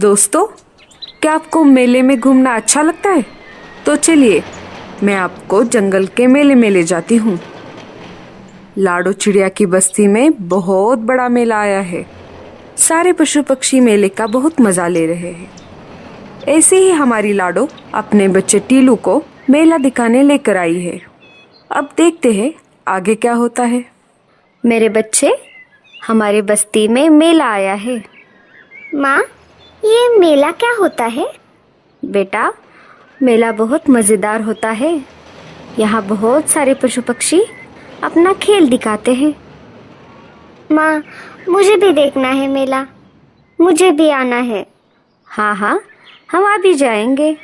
दोस्तों, क्या आपको मेले में घूमना अच्छा लगता है? तो चलिए मैं आपको जंगल के मेले में ले जाती हूँ। लाडो चिड़िया की बस्ती में बहुत बड़ा मेला आया है। सारे पशु पक्षी मेले का बहुत मजा ले रहे हैं। ऐसे ही हमारी लाडो अपने बच्चे टीलू को मेला दिखाने लेकर आई है। अब देखते हैं आगे क्या होता है। मेरे बच्चे, हमारे बस्ती में मेला आया है। माँ, ये मेला क्या होता है? बेटा, मेला बहुत मज़ेदार होता है। यहाँ बहुत सारे पशु पक्षी अपना खेल दिखाते हैं। माँ, मुझे भी देखना है मेला। मुझे भी आना है। हाँ हाँ, हम आ भी जाएंगे।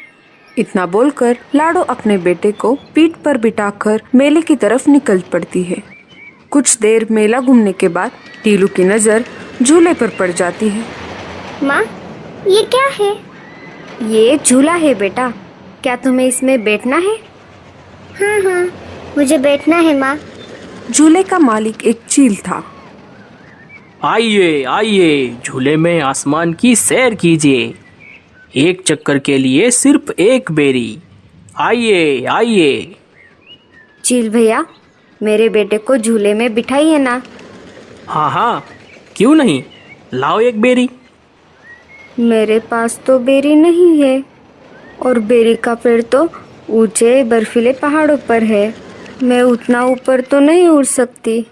इतना बोलकर लाडो अपने बेटे को पीठ पर बिठाकर मेले की तरफ निकल पड़ती है। कुछ देर मेला घूमने के बाद टीलू की नजर झूले पर पड़ जाती है। माँ, ये क्या है? ये झूला है बेटा। क्या तुम्हें इसमें बैठना है? हाँ हाँ, मुझे बैठना है माँ। झूले का मालिक एक चील था। आइए आइए, झूले में आसमान की सैर कीजिए। एक चक्कर के लिए सिर्फ एक बेरी। आइए आइए। चील भैया, मेरे बेटे को झूले में बिठाइए ना। हाँ हाँ, क्यों नहीं, लाओ एक बेरी। मेरे पास तो बेरी नहीं है, और बेरी का पेड़ तो ऊंचे बर्फीले पहाड़ों पर है। मैं उतना ऊपर तो नहीं उड़ सकती।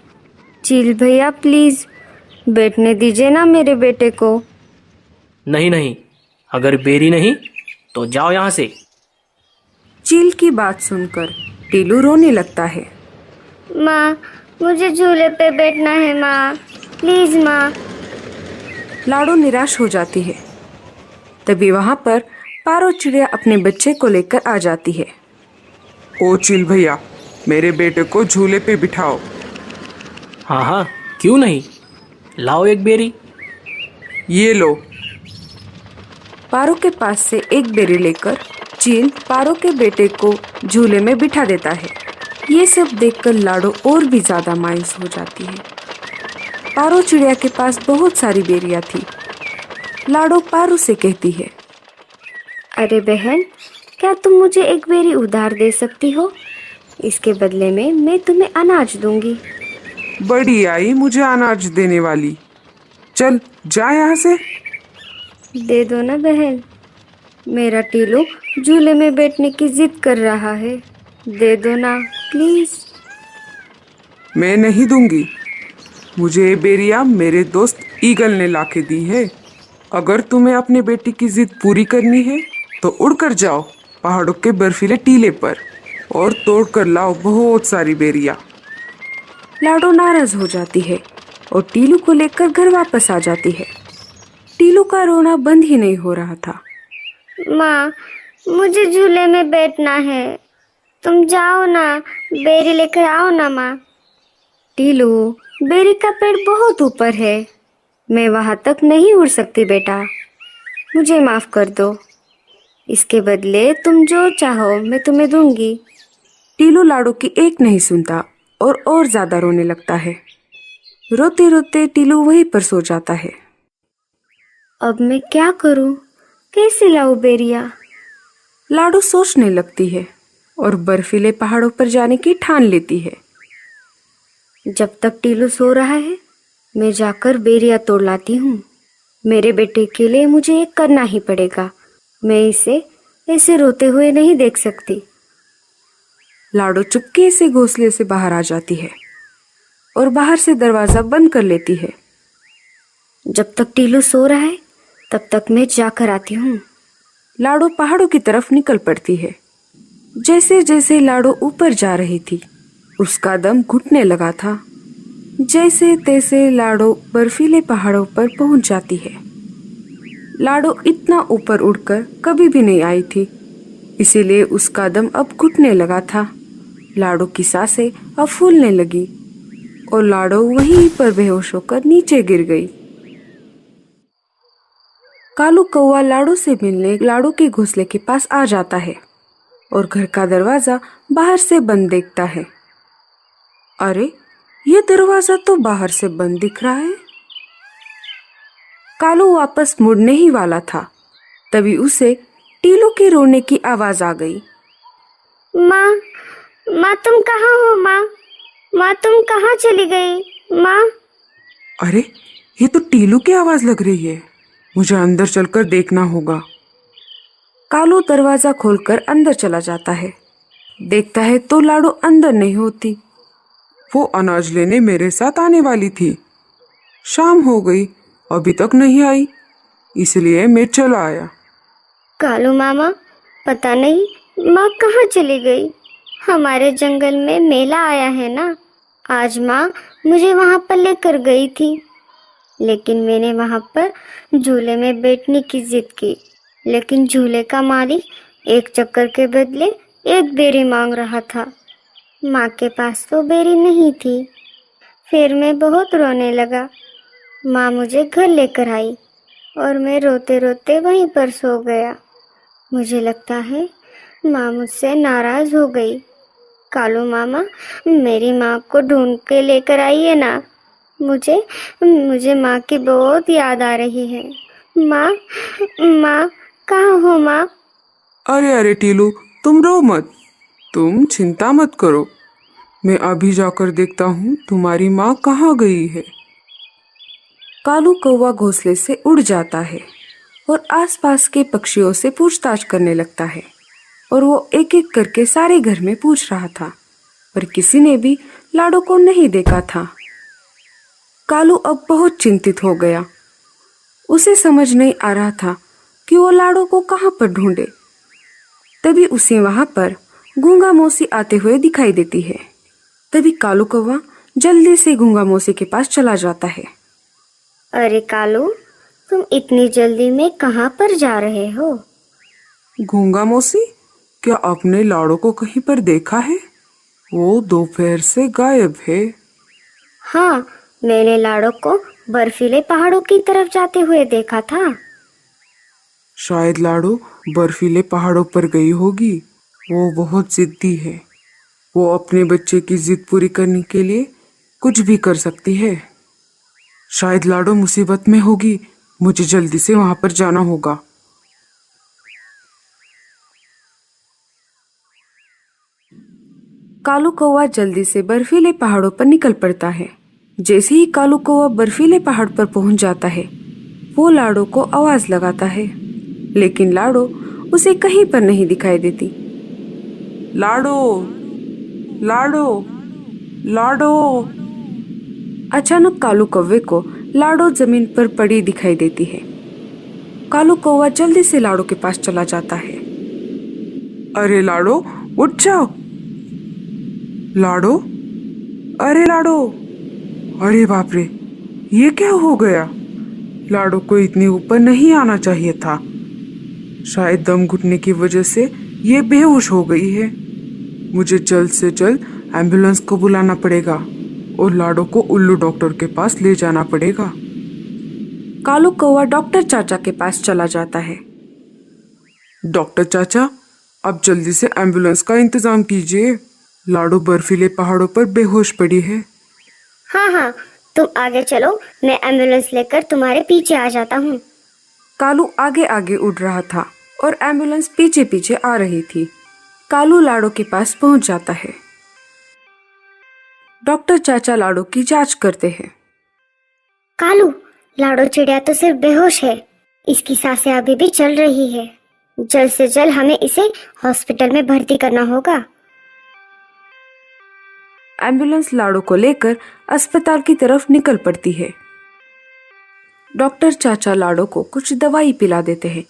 चील भैया प्लीज बैठने दीजिए ना मेरे बेटे को। नहीं नहीं, अगर बेरी नहीं तो जाओ यहाँ से। चील की बात सुनकर टीलू रोने लगता है। माँ, मुझे झूले पे बैठना है माँ, प्लीज माँ। लाडो निराश हो जाती है। तभी वहां पर पारो चिड़िया अपने बच्चे को लेकर आ जाती है। ओ चिल भैया, मेरे बेटे को झूले पे बिठाओ। हाँ हाँ, क्यों नहीं, लाओ एक बेरी। ये लो। पारो के पास से एक बेरी लेकर चील पारो के बेटे को झूले में बिठा देता है। ये सब देखकर लाडो और भी ज्यादा मायूस हो जाती है। पारो चिड़िया के पास बहुत सारी बेरियां थी। लाडो पारो से कहती है, अरे बहन, क्या तुम मुझे एक बेरी उधार दे सकती हो? इसके बदले में मैं तुम्हें अनाज दूंगी। बड़ी आई मुझे अनाज देने वाली। चल जा यहाँ से। दे दो ना बहन, मेरा टीलू झूले में बैठने की जिद कर रहा है। दे दो ना प्लीज। मैं नहीं दूंगी। मुझे ये बेरिया मेरे दोस्त ईगल ने लाके दी है। अगर तुम्हें अपने बेटी की जिद पूरी करनी है तो उड़कर जाओ पहाड़ों के बर्फीले टीले पर और तोड़ कर लाओ बहुत सारी बेरिया। लाडो नाराज हो जाती है और टीलू को लेकर घर वापस आ जाती है। टीलू का रोना बंद ही नहीं हो रहा था। माँ, मुझे झूले में बैठना है। तुम जाओ ना, बेरी लेकर आओ ना माँ। टीलू, बेरी का पेड़ बहुत ऊपर है। मैं वहाँ तक नहीं उड़ सकती बेटा। मुझे माफ कर दो। इसके बदले तुम जो चाहो मैं तुम्हें दूंगी। टीलू लाडो की एक नहीं सुनता और ज्यादा रोने लगता है। रोते रोते टीलू वहीं पर सो जाता है। अब मैं क्या करूं? कैसे लाऊं बेरिया? लाडो सोचने लगती है और बर्फीले पहाड़ों पर जाने की ठान लेती है। जब तक टीलू सो रहा है, मैं जाकर बेरिया तोड़ लाती हूँ। मेरे बेटे के लिए मुझे ये करना ही पड़ेगा। मैं इसे ऐसे रोते हुए नहीं देख सकती। लाडो चुपके से घोंसले से बाहर आ जाती है और बाहर से दरवाजा बंद कर लेती है। जब तक टीलू सो रहा है तब तक मैं जाकर आती हूँ। लाडो पहाड़ों की तरफ निकल पड़ती है। जैसे जैसे लाडो ऊपर जा रही थी, उसका दम घुटने लगा था। जैसे तैसे लाडो बर्फीले पहाड़ों पर पहुंच जाती है। लाडो इतना ऊपर उड़कर कभी भी नहीं आई थी, इसीलिए उसका दम अब घुटने लगा था। लाडो की सांसें अब फूलने लगी और लाडो वहीं पर बेहोश होकर नीचे गिर गई। कालू कौवा लाडो से मिलने लाडो के घोंसले के पास आ जाता है और घर का दरवाजा बाहर से बंद देखता है। अरे, ये दरवाजा तो बाहर से बंद दिख रहा है। कालू वापस मुड़ने ही वाला था तभी उसे टीलू के रोने की आवाज आ गई। माँ, माँ तुम कहाँ हो? माँ, माँ तुम कहाँ चली गई? माँ। अरे, ये तो टीलू की आवाज लग रही है। मुझे अंदर चलकर देखना होगा। कालू दरवाजा खोलकर अंदर चला जाता है। देखता है तो लाडो अंदर नहीं होती। वो अनाज लेने मेरे साथ आने वाली थी। शाम हो गई, अभी तक नहीं आई, इसलिए मैं चला आया। कालू मामा, पता नहीं माँ कहाँ चली गई। हमारे जंगल में मेला आया है ना, आज माँ मुझे वहाँ पर लेकर गई थी, लेकिन मैंने वहाँ पर झूले में बैठने की जिद की, लेकिन झूले का मालिक एक चक्कर के बदले एक बेरी मांग रहा था। माँ के पास तो बेरी नहीं थी। फिर मैं बहुत रोने लगा। माँ मुझे घर लेकर आई और मैं रोते रोते वहीं पर सो गया। मुझे लगता है माँ मुझसे नाराज हो गई। कालू मामा, मेरी माँ को ढूंढ के लेकर आइए ना। मुझे माँ की बहुत याद आ रही है। माँ, माँ कहाँ हो माँ? अरे अरे टीलू, तुम रो मत, तुम चिंता मत करो। मैं अभी जाकर देखता हूँ तुम्हारी माँ कहाँ गई है। कालू कौवा घोंसले से उड़ जाता है और आसपास के पक्षियों से पूछताछ करने लगता है, और वो एक एक करके सारे घर में पूछ रहा था, पर किसी ने भी लाडो को नहीं देखा था। कालू अब बहुत चिंतित हो गया। उसे समझ नहीं आ रहा था कि वो लाडो को कहाँ पर ढूंढे। तभी उसे वहां पर गूंगा मौसी आते हुए दिखाई देती है। तभी कालू कौवा जल्दी से गूंगा मौसी के पास चला जाता है। अरे कालू, तुम इतनी जल्दी में कहाँ पर जा रहे हो? गूंगा मौसी, क्या आपने लाडो को कहीं पर देखा है? वो दोपहर से गायब है। हाँ, मैंने लाडो को बर्फीले पहाड़ों की तरफ जाते हुए देखा था। शायद लाडो बर्फीले पहाड़ों पर गई होगी। वो बहुत जिद्दी है। वो अपने बच्चे की जिद पूरी करने के लिए कुछ भी कर सकती है। शायद लाडो मुसीबत में होगी। मुझे जल्दी से वहां पर जाना होगा। कालू कौवा जल्दी से बर्फीले पहाड़ों पर निकल पड़ता है। जैसे ही कालू कौवा बर्फीले पहाड़ पर पहुंच जाता है, वो लाडो को आवाज लगाता है, लेकिन लाडो उसे कहीं पर नहीं दिखाई देती। लाडो, लाडो, लाडो। अचानक कालू कौवे को लाडो जमीन पर पड़ी दिखाई देती है। कालू कौवा जल्दी से लाडो के पास चला जाता है। अरे लाडो, उठ जाओ। लाडो, अरे लाडो, अरे बाप रे, ये क्या हो गया? लाडो को इतनी ऊपर नहीं आना चाहिए था। शायद दम घुटने की वजह से ये बेहोश हो गई है। मुझे जल्द से जल्द एम्बुलेंस को बुलाना पड़ेगा और लाडो को उल्लू डॉक्टर के पास ले जाना पड़ेगा। कालू कौवा डॉक्टर चाचा के पास चला जाता है। डॉक्टर चाचा, अब जल्दी से एम्बुलेंस का इंतजाम कीजिए। लाडो बर्फीले पहाड़ों पर बेहोश पड़ी है। हाँ हाँ, तुम आगे चलो, मैं एम्बुलेंस लेकर तुम्हारे पीछे आ जाता हूँ। कालू आगे आगे उड़ रहा था और एम्बुलेंस पीछे पीछे आ रही थी। कालू लाडो के पास पहुंच जाता है। डॉक्टर चाचा लाडो की जांच करते हैं। कालू, लाडो चिड़िया तो सिर्फ बेहोश है, इसकी सांसें अभी भी चल रही है। जल्द से जल्द हमें इसे हॉस्पिटल में भर्ती करना होगा। एम्बुलेंस लाडो को लेकर अस्पताल की तरफ निकल पड़ती है। डॉक्टर चाचा लाडो को कुछ दवाई पिला देते हैं।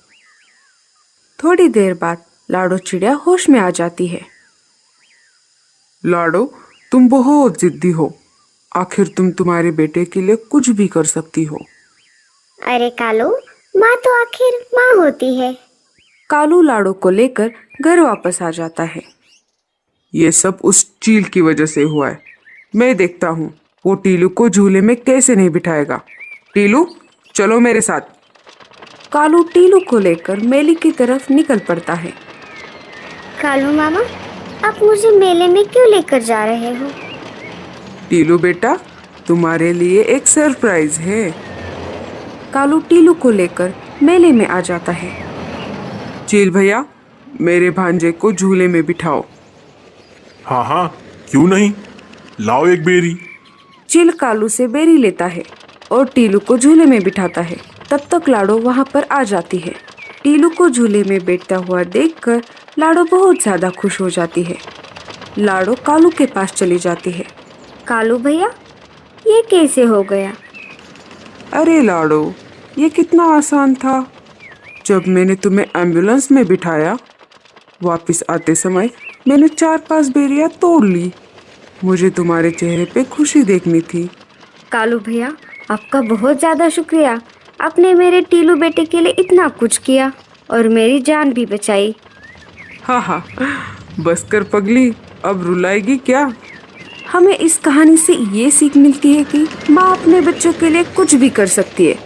थोड़ी देर बाद लाडो चिड़िया होश में आ जाती है। लाडो, तुम बहुत जिद्दी हो। आखिर तुम तुम्हारे बेटे के लिए कुछ भी कर सकती हो। अरे कालू, माँ तो आखिर माँ होती है। कालू लाडो को लेकर घर वापस आ जाता है। ये सब उस चील की वजह से हुआ है। मैं देखता हूँ वो टीलू को झूले में कैसे नहीं बिठाएगा। टीलू, चलो मेरे साथ। कालू टीलू को लेकर मेले की तरफ निकल पड़ता है। कालू मामा, आप मुझे मेले में क्यों लेकर जा रहे हो? टीलू बेटा, तुम्हारे लिए एक सरप्राइज है। कालू टीलू को लेकर मेले में आ जाता है। चील भैया, मेरे भांजे को झूले में बिठाओ। हाँ हाँ, क्यों नहीं, लाओ एक बेरी। चील कालू से बेरी लेता है और टीलू को झूले में बिठाता है। तब तक लाडो वहाँ पर आ जाती है। टीलू को झूले में बैठता हुआ देखकर लाडो बहुत ज्यादा खुश हो जाती है। लाडो कालू के पास चली जाती है। कालू भैया, ये कैसे हो गया? अरे लाडो, ये कितना आसान था। जब मैंने तुम्हें एम्बुलेंस में बिठाया, वापस आते समय मैंने 4-5 बेरियां तोड़ ली। मुझे तुम्हारे चेहरे पे खुशी देखनी थी। कालू भैया, आपका बहुत ज़्यादा शुक्रिया। आपने मेरे टीलू बेटे के लिए इतना कुछ किया और मेरी जान भी बचाई। हाँ हाँ, बस कर पगली, अब रुलाएगी क्या? हमें इस कहानी से ये सीख मिलती है कि माँ अपने बच्चों के लिए कुछ भी कर सकती है,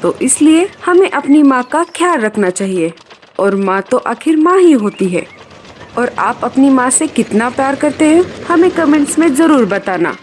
तो इसलिए हमें अपनी माँ का ख्याल रखना चाहिए। और माँ तो आखिर माँ ही होती है। और आप अपनी माँ से कितना प्यार करते हैं, हमें कमेंट्स में ज़रूर बताना।